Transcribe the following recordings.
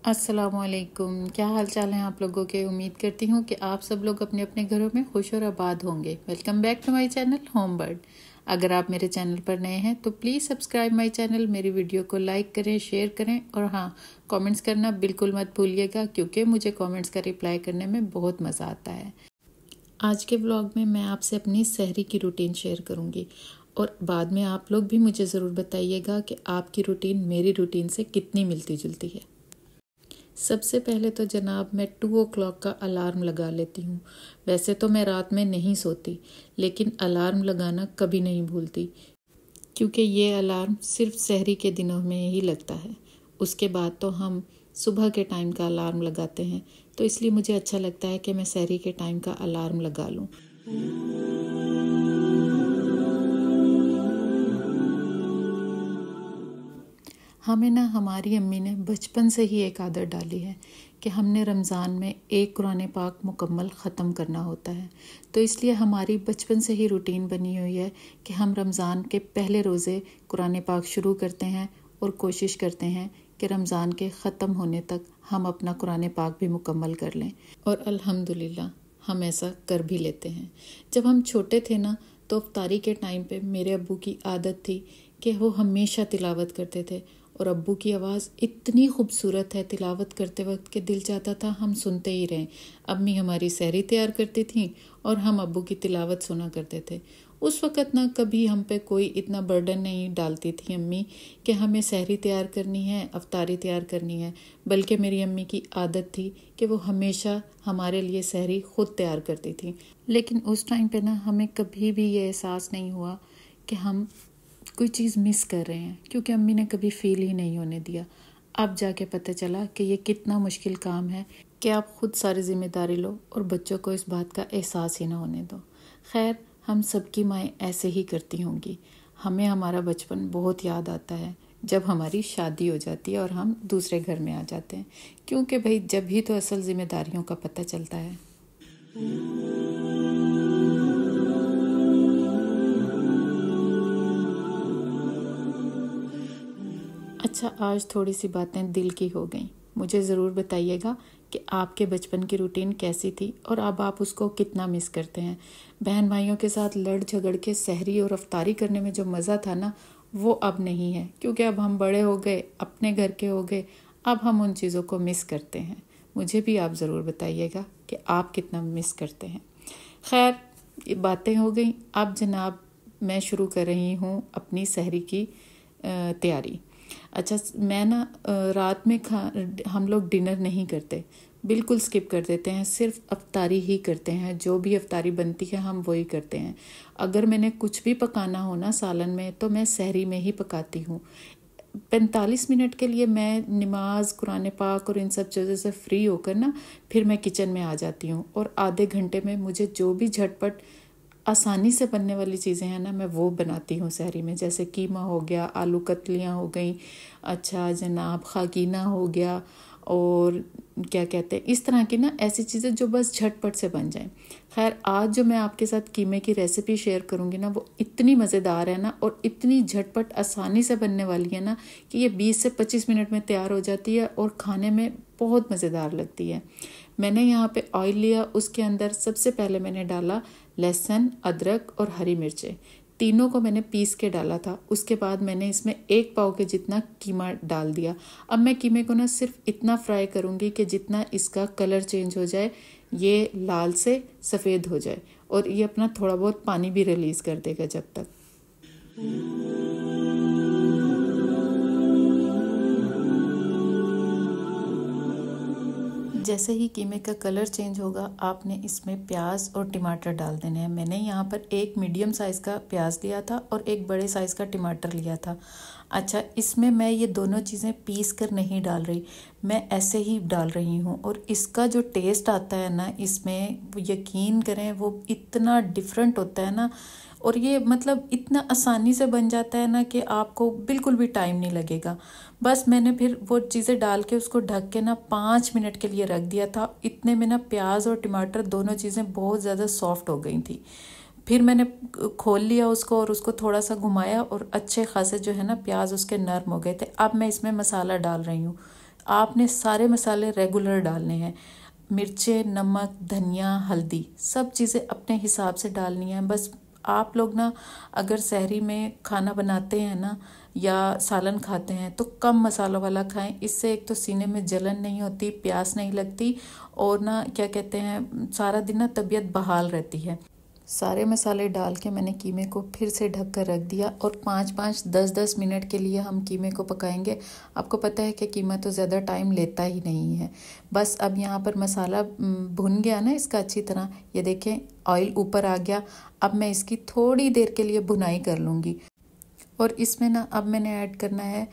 अस्सलामुअलैकुम। क्या हाल चाल हैं आप लोगों के। उम्मीद करती हूँ कि आप सब लोग अपने अपने घरों में खुश और आबाद होंगे। Welcome back to my channel home bird. अगर आप मेरे चैनल पर नए हैं तो प्लीज़ सब्सक्राइब माय चैनल, मेरी वीडियो को लाइक करें, शेयर करें और हाँ, कमेंट्स करना बिल्कुल मत भूलिएगा क्योंकि मुझे कमेंट्स का रिप्लाई करने में बहुत मज़ा आता है। आज के व्लॉग में मैं आपसे अपनी सहरी की रूटीन शेयर करूँगी और बाद में आप लोग भी मुझे ज़रूर बताइएगा कि आपकी रूटीन मेरी रूटीन से कितनी मिलती जुलती है। सबसे पहले तो जनाब मैं 2 o'clock का अलार्म लगा लेती हूँ। वैसे तो मैं रात में नहीं सोती, लेकिन अलार्म लगाना कभी नहीं भूलती क्योंकि ये अलार्म सिर्फ सहरी के दिनों में ही लगता है। उसके बाद तो हम सुबह के टाइम का अलार्म लगाते हैं, तो इसलिए मुझे अच्छा लगता है कि मैं सहरी के टाइम का अलार्म लगा लूँ। हमें ना हमारी अम्मी ने बचपन से ही एक आदत डाली है कि हमने रमज़ान में एक कुरान पाक मुकम्मल ख़त्म करना होता है। तो इसलिए हमारी बचपन से ही रूटीन बनी हुई है कि हम रमज़ान के पहले रोज़े कुरान पाक शुरू करते हैं और कोशिश करते हैं कि रमज़ान के ख़त्म होने तक हम अपना कुरान पाक भी मुकम्मल कर लें। और अल्हम्दुलिल्लाह हम ऐसा कर भी लेते हैं। जब हम छोटे थे ना, तो इफ्तारी के टाइम पे मेरे अब्बू की आदत थी कि वो हमेशा तिलावत करते थे और अब्बू की आवाज़ इतनी खूबसूरत है तिलावत करते वक्त कि दिल चाहता था हम सुनते ही रहें। अम्मी हमारी सहरी तैयार करती थी और हम अब्बू की तिलावत सुना करते थे। उस वक़्त ना कभी हम पे कोई इतना बर्डन नहीं डालती थी अम्मी कि हमें सहरी तैयार करनी है, अफ्तारी तैयार करनी है, बल्कि मेरी अम्मी की आदत थी कि वो हमेशा हमारे लिए सहरी ख़ुद तैयार करती थी। लेकिन उस टाइम पे ना हमें कभी भी ये एहसास नहीं हुआ कि हम कोई चीज़ मिस कर रहे हैं, क्योंकि अम्मी ने कभी फील ही नहीं होने दिया। अब जाके पता चला कि ये कितना मुश्किल काम है कि आप खुद सारी जिम्मेदारी लो और बच्चों को इस बात का एहसास ही ना होने दो। खैर, हम सबकी माएँ ऐसे ही करती होंगी। हमें हमारा बचपन बहुत याद आता है जब हमारी शादी हो जाती है और हम दूसरे घर में आ जाते हैं, क्योंकि भाई जब ही तो असल जिम्मेदारियों का पता चलता है। अच्छा, आज थोड़ी सी बातें दिल की हो गई। मुझे ज़रूर बताइएगा कि आपके बचपन की रूटीन कैसी थी और अब आप उसको कितना मिस करते हैं। बहन भाइयों के साथ लड़ झगड़ के सहरी और अफ्तारी करने में जो मज़ा था ना, वो अब नहीं है, क्योंकि अब हम बड़े हो गए, अपने घर के हो गए। अब हम उन चीज़ों को मिस करते हैं। मुझे भी आप ज़रूर बताइएगा कि आप कितना मिस करते हैं। खैर, ये बातें हो गई। अब जनाब मैं शुरू कर रही हूँ अपनी सहरी की तैयारी। अच्छा, मैं ना रात में हम लोग डिनर नहीं करते, बिल्कुल स्किप कर देते हैं, सिर्फ अफ्तारी ही करते हैं। जो भी अफ्तारी बनती है हम वही करते हैं। अगर मैंने कुछ भी पकाना हो ना सालन में, तो मैं सहरी में ही पकाती हूँ। 45 मिनट के लिए मैं नमाज, कुरान पाक और इन सब चीज़ों से फ्री होकर ना फिर मैं किचन में आ जाती हूँ और आधे घंटे में मुझे जो भी झटपट आसानी से बनने वाली चीज़ें हैं ना, मैं वो बनाती हूँ सहरी में। जैसे कीमा हो गया, आलू कतलियाँ हो गई, अच्छा जनाब खाकीना हो गया, और क्या कहते हैं, इस तरह की ना ऐसी चीज़ें जो बस झटपट से बन जाएं। खैर, आज जो मैं आपके साथ कीमे की रेसिपी शेयर करूँगी ना, वो इतनी मज़ेदार है ना और इतनी झटपट आसानी से बनने वाली है ना कि ये 20 से 25 मिनट में तैयार हो जाती है और खाने में बहुत मज़ेदार लगती है। मैंने यहाँ पे ऑयल लिया, उसके अंदर सबसे पहले मैंने डाला लहसुन, अदरक और हरी मिर्चें। तीनों को मैंने पीस के डाला था। उसके बाद मैंने इसमें 1 पाव के जितना कीमा डाल दिया। अब मैं कीमे को ना सिर्फ इतना फ्राई करूँगी कि जितना इसका कलर चेंज हो जाए, ये लाल से सफ़ेद हो जाए और ये अपना थोड़ा बहुत पानी भी रिलीज़ कर देगा जब तक। जैसे ही कीमे का कलर चेंज होगा, आपने इसमें प्याज और टमाटर डाल देने हैं। मैंने यहाँ पर एक मीडियम साइज़ का प्याज लिया था और एक बड़े साइज़ का टमाटर लिया था। अच्छा, इसमें मैं ये दोनों चीज़ें पीस कर नहीं डाल रही, मैं ऐसे ही डाल रही हूँ और इसका जो टेस्ट आता है ना इसमें, यकीन करें वो इतना डिफरेंट होता है ना, और ये मतलब इतना आसानी से बन जाता है ना कि आपको बिल्कुल भी टाइम नहीं लगेगा। बस मैंने फिर वो चीज़ें डाल के उसको ढक के ना 5 मिनट के लिए रख दिया था। इतने में ना प्याज और टमाटर दोनों चीज़ें बहुत ज़्यादा सॉफ्ट हो गई थी। फिर मैंने खोल लिया उसको और उसको थोड़ा सा घुमाया और अच्छे खासे जो है ना प्याज उसके नरम हो गए थे। अब मैं इसमें मसाला डाल रही हूँ। आपने सारे मसाले रेगुलर डालने हैं। मिर्चें, नमक, धनिया, हल्दी, सब चीज़ें अपने हिसाब से डालनी है। बस आप लोग ना अगर सहरी में खाना बनाते हैं ना या सालन खाते हैं तो कम मसालों वाला खाएं। इससे एक तो सीने में जलन नहीं होती, प्यास नहीं लगती और ना क्या कहते हैं सारा दिन ना तबीयत बहाल रहती है। सारे मसाले डाल के मैंने कीमे को फिर से ढक कर रख दिया और 5-5, 10-10 मिनट के लिए हम कीमे को पकाएंगे। आपको पता है कि कीमा तो ज़्यादा टाइम लेता ही नहीं है। बस अब यहाँ पर मसाला भुन गया ना इसका अच्छी तरह, ये देखें ऑयल ऊपर आ गया। अब मैं इसकी थोड़ी देर के लिए भुनाई कर लूँगी और इसमें ना अब मैंने ऐड करना है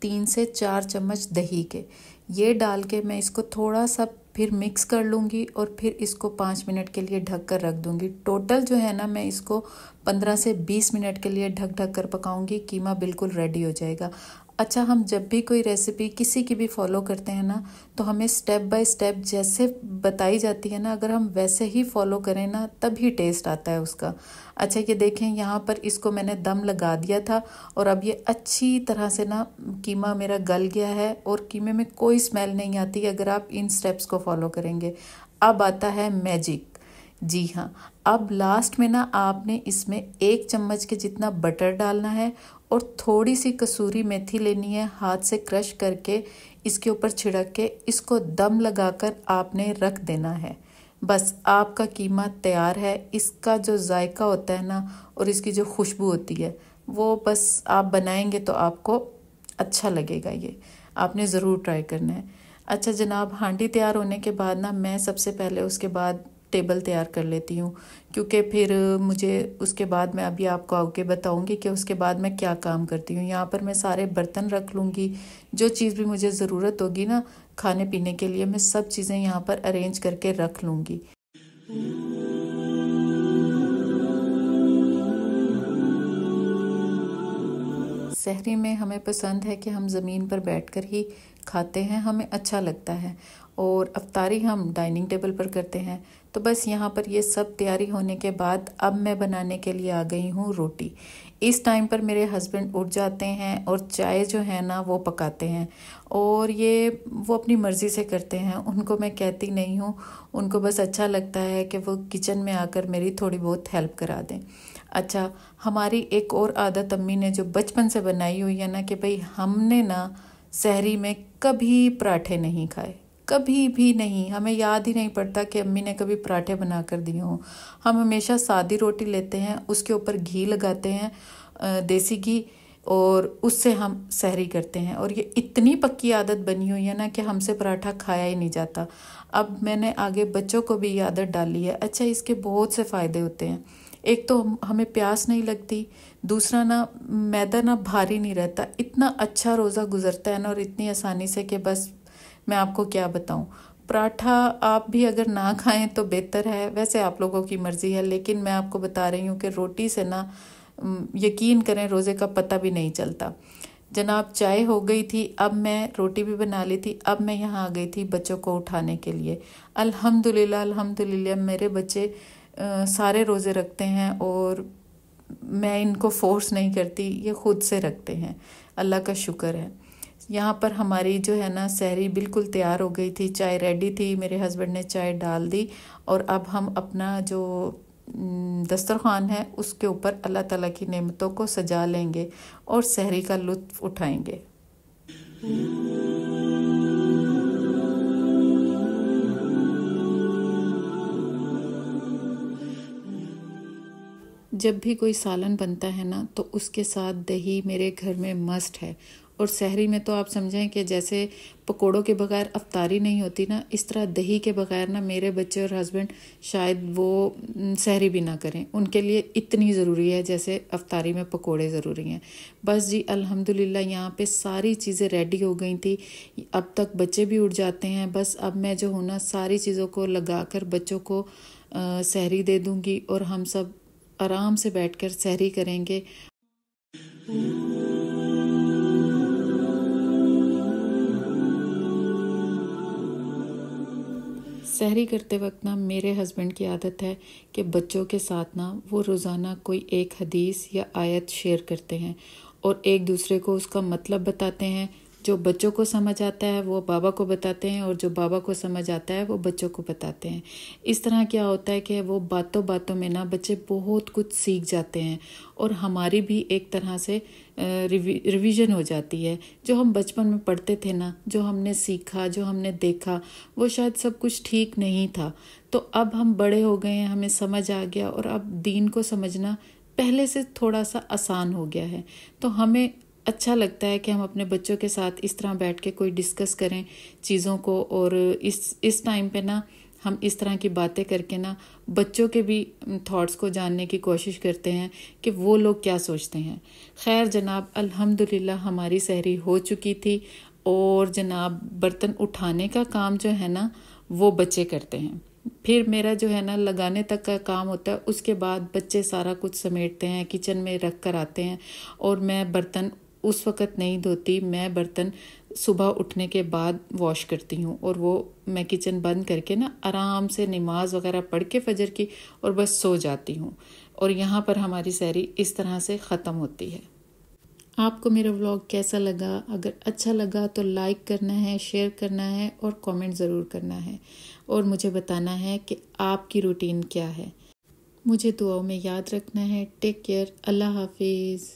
3 से 4 चम्मच दही के। ये डाल के मैं इसको थोड़ा सा फिर मिक्स कर लूँगी और फिर इसको 5 मिनट के लिए ढक कर रख दूँगी। टोटल जो है ना मैं इसको 15 से 20 मिनट के लिए ढक ढक कर पकाऊँगी। कीमा बिल्कुल रेडी हो जाएगा। अच्छा, हम जब भी कोई रेसिपी किसी की भी फॉलो करते हैं ना तो हमें स्टेप बाय स्टेप जैसे बताई जाती है ना, अगर हम वैसे ही फॉलो करें ना तभी टेस्ट आता है उसका। अच्छा, ये देखें यहाँ पर इसको मैंने दम लगा दिया था और अब ये अच्छी तरह से ना कीमा मेरा गल गया है और कीमे में कोई स्मेल नहीं आती अगर आप इन स्टेप्स को फॉलो करेंगे। अब आता है मैजिक। जी हाँ, अब लास्ट में ना आपने इसमें 1 चम्मच के जितना बटर डालना है और थोड़ी सी कसूरी मेथी लेनी है, हाथ से क्रश करके इसके ऊपर छिड़क के इसको दम लगाकर आपने रख देना है। बस आपका कीमा तैयार है। इसका जो जायका होता है ना और इसकी जो खुशबू होती है वो बस आप बनाएंगे तो आपको अच्छा लगेगा। ये आपने ज़रूर ट्राई करना है। अच्छा जनाब, हांडी तैयार होने के बाद ना मैं सबसे पहले उसके बाद टेबल तैयार कर लेती हूँ, क्योंकि फिर मुझे उसके बाद मैं अभी आपको आगे बताऊँगी कि उसके बाद मैं क्या काम करती हूँ। यहाँ पर मैं सारे बर्तन रख लूँगी, जो चीज़ भी मुझे ज़रूरत होगी ना खाने पीने के लिए मैं सब चीज़ें यहाँ पर अरेंज करके रख लूँगी। सहरी में हमें पसंद है कि हम ज़मीन पर बैठकर ही खाते हैं, हमें अच्छा लगता है और अफ्तारी हम डाइनिंग टेबल पर करते हैं। तो बस यहाँ पर ये सब तैयारी होने के बाद अब मैं बनाने के लिए आ गई हूँ रोटी। इस टाइम पर मेरे हस्बैंड उठ जाते हैं और चाय जो है ना वो पकाते हैं और ये वो अपनी मर्ज़ी से करते हैं, उनको मैं कहती नहीं हूँ। उनको बस अच्छा लगता है कि वो किचन में आकर मेरी थोड़ी बहुत हेल्प करा दें। अच्छा, हमारी एक और आदत अम्मी ने जो बचपन से बनाई हुई है ना कि भाई हमने ना सहरी में कभी पराठे नहीं खाए, कभी भी नहीं। हमें याद ही नहीं पड़ता कि अम्मी ने कभी पराठे बना कर दिए हों। हम हमेशा सादी रोटी लेते हैं, उसके ऊपर घी लगाते हैं, देसी घी, और उससे हम सहरी करते हैं। और ये इतनी पक्की आदत बनी हुई है ना कि हमसे पराठा खाया ही नहीं जाता। अब मैंने आगे बच्चों को भी ये आदत डाली है। अच्छा, इसके बहुत से फ़ायदे होते हैं। एक तो हमें प्यास नहीं लगती, दूसरा ना मैदा ना भारी नहीं रहता। इतना अच्छा रोज़ा गुजरता है ना और इतनी आसानी से कि बस मैं आपको क्या बताऊं। पराठा आप भी अगर ना खाएं तो बेहतर है, वैसे आप लोगों की मर्ज़ी है, लेकिन मैं आपको बता रही हूँ कि रोटी से ना यकीन करें रोज़े का पता भी नहीं चलता। जनाब, चाय हो गई थी, अब मैं रोटी भी बना ली थी। अब मैं यहाँ आ गई थी बच्चों को उठाने के लिए। अल्हम्दुलिल्लाह अल्हम्दुलिल्लाह मेरे बच्चे सारे रोज़े रखते हैं और मैं इनको फोर्स नहीं करती, ये खुद से रखते हैं। अल्लाह का शुक्र है। यहाँ पर हमारी जो है ना सहरी बिल्कुल तैयार हो गई थी, चाय रेडी थी, मेरे हस्बैंड ने चाय डाल दी और अब हम अपना जो दस्तरखान है उसके ऊपर अल्लाह ताला की नेमतों को सजा लेंगे और सहरी का लुत्फ़ उठाएंगे। जब भी कोई सालन बनता है ना तो उसके साथ दही मेरे घर में मस्ट है। और सहरी में तो आप समझें कि जैसे पकोड़ों के बगैर अफ्तारी नहीं होती ना, इस तरह दही के बगैर ना मेरे बच्चे और हस्बैंड शायद वो सहरी भी ना करें। उनके लिए इतनी ज़रूरी है जैसे अफ्तारी में पकोड़े ज़रूरी हैं। बस जी अल्हम्दुलिल्लाह यहाँ पे सारी चीज़ें रेडी हो गई थी। अब तक बच्चे भी उठ जाते हैं। बस अब मैं जो हूँ ना सारी चीज़ों को लगा कर बच्चों को सहरी दे दूँगी और हम सब आराम से बैठकर सहरी करेंगे। सहरी करते वक्त ना मेरे हस्बैंड की आदत है कि बच्चों के साथ ना वो रोज़ाना कोई एक हदीस या आयत शेयर करते हैं और एक दूसरे को उसका मतलब बताते हैं, जो बच्चों को समझ आता है वो बाबा को बताते हैं और जो बाबा को समझ आता है वो बच्चों को बताते हैं। इस तरह क्या होता है कि वो बातों बातों में ना बच्चे बहुत कुछ सीख जाते हैं और हमारी भी एक तरह से रिवीजन हो जाती है। जो हम बचपन में पढ़ते थे ना, जो हमने सीखा, जो हमने देखा, वो शायद सब कुछ ठीक नहीं था। तो अब हम बड़े हो गए हैं, हमें समझ आ गया और अब दीन को समझना पहले से थोड़ा सा आसान हो गया है। तो हमें अच्छा लगता है कि हम अपने बच्चों के साथ इस तरह बैठ के कोई डिस्कस करें चीज़ों को, और इस टाइम पे ना हम इस तरह की बातें करके ना बच्चों के भी थॉट्स को जानने की कोशिश करते हैं कि वो लोग क्या सोचते हैं। खैर जनाब, अल्हम्दुलिल्लाह हमारी सहरी हो चुकी थी और जनाब बर्तन उठाने का काम जो है ना वो बच्चे करते हैं। फिर मेरा जो है ना लगाने तक का काम होता है, उसके बाद बच्चे सारा कुछ समेटते हैं, किचन में रख कर आते हैं और मैं बर्तन उस वक़्त नहीं धोती। मैं बर्तन सुबह उठने के बाद वॉश करती हूँ और वो मैं किचन बंद करके ना आराम से नमाज वगैरह पढ़ के फजर की और बस सो जाती हूँ। और यहाँ पर हमारी सहरी इस तरह से ख़त्म होती है। आपको मेरा व्लॉग कैसा लगा? अगर अच्छा लगा तो लाइक करना है, शेयर करना है और कमेंट ज़रूर करना है और मुझे बताना है कि आपकी रूटीन क्या है। मुझे दुआओं में याद रखना है। Take care. अल्लाह हाफिज़।